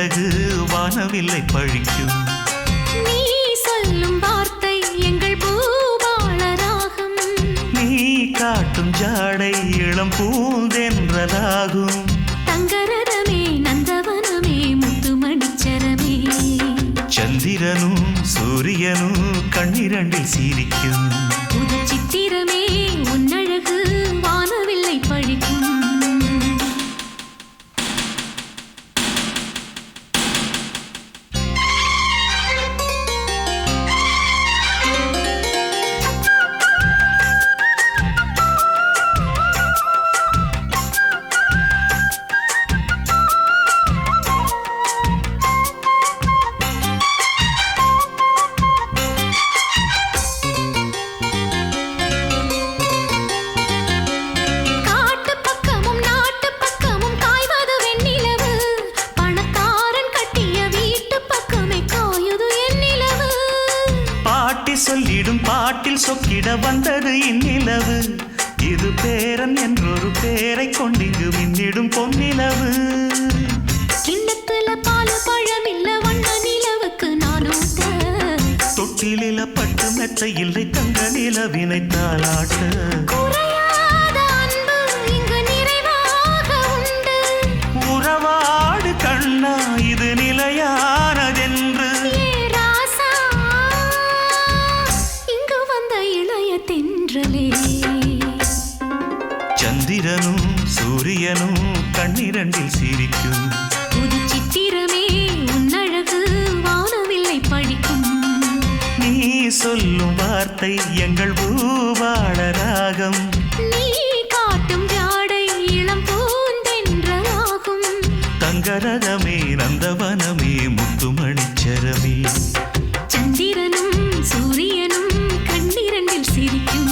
உன்னழகு வானவில்லை பழிக்கும். நீ சொல்லும் வார்த்தை எங்கள் பூபாள ராகம். நீ காட்டும் ஜாடை இளம் பூந்தென்றலாகும். தங்கரதமே நந்தவனமே முத்துமணிச்சரமே. சந்திரனும் சூரியனும் கண்ணிரண்டில் சிரிக்கும். புது சித்திரமே உன்னழகு வானவில்லை பழிக்கும். சொல்லிடும் பாட்டில் சொக்கிட வந்தது இந்நிலவு. இது பேரன் என்றொரு பேரை கொண்டிங்கு மின்னிடும் பொன்னிலவு. கிண்ணத்துல பால் பழமில்ல வண்ண நிலவுக்கு நானூட்ட. தொட்டிலில பட்டு மெத்த இல்லை தங்க நிலவினை தாளாட்ட. குறையாத அன்பு இங்கு நிறைவாக உண்டு. உறவாடு கண்ணா இது நிலையானதென்று. சந்திரனும் சூரியனும் கண்ணிரண்டில் சிரிக்கும். புது சித்திரமே உன்னழகு வானவில்லை பழிக்கும். நீ சொல்லும் வார்த்தை எங்கள் பூபாள ராகம். நீ காட்டும் ஜாடை இளம் பூந்தென்றலாகும். தங்கரதமே நந்தவனமே முத்துமணிச்சரமே. சந்திரனும் சூரியனும் கண்ணிரண்டில் சிரிக்கும்.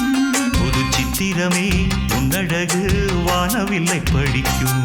புது சித்திரமே உன்னழகு வானவில்லை பழிக்கும்.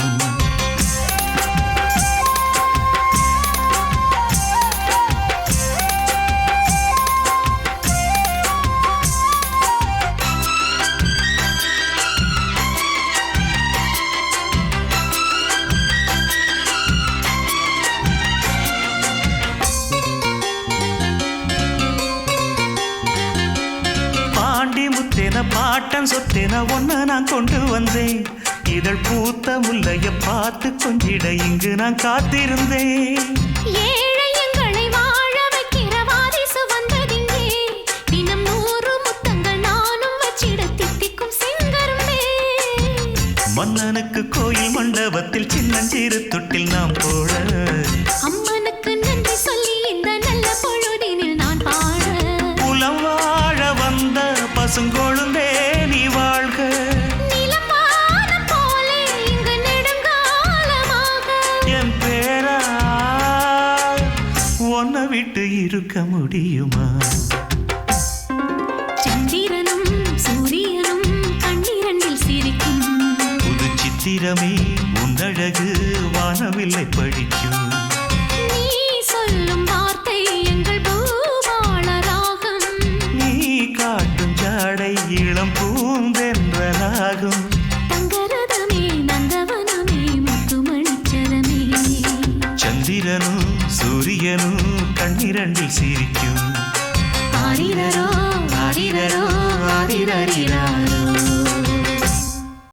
பாட்டன் சொத்தென ஒன்ன நான் கொண்டு வந்தேன். இதழ் பூத்த முல்லைய பார்த்து கொஞ்சிட இங்கு நான் காத்திருந்தேன். ஏழை எங்களை வாழ வைக்கிற வாரிசு வந்ததிங்கே. தினம் 100 முத்தங்கள் நானும் வச்சிட தித்திக்கும் செங்கரும்பே. மன்னனுக்கு கோயில் மண்டபத்தில் சின்னஞ்சிறு தொட்டில் நாம் போட. அம்மனுக்கு நன்றி சொல்லி இந்த நல்ல பொழுதினில் நான் பாட. புலம் வாழ வந்த பசுங்கொழுந்தே நீ வாழ்க. நிலவானம் போலே இங்கு நெடுங்காலமாக. என் பேரா உன்னை விட்டு இருக்க முடியுமா? சந்திரனும் சூரியனும் கண்ணிரண்டில் சிரிக்கும். புது சித்திரமே உன்னழகு வானவில்லை பழிக்கும். நீ சொல்லும் வார்த்தை எங்கள் பூபாள ராகம். நீ காட்டும் ஜாடை இளம் பூந்தென்றலாகும். தங்கரதமே நந்தவனமே முத்துமணிச்சரமே. சந்திரனும் சூரியனும் கண்ணிரண்டில் சிரிக்கும். ஆரிரரோ ஆரிரரோ ஆரிரரிராரோ.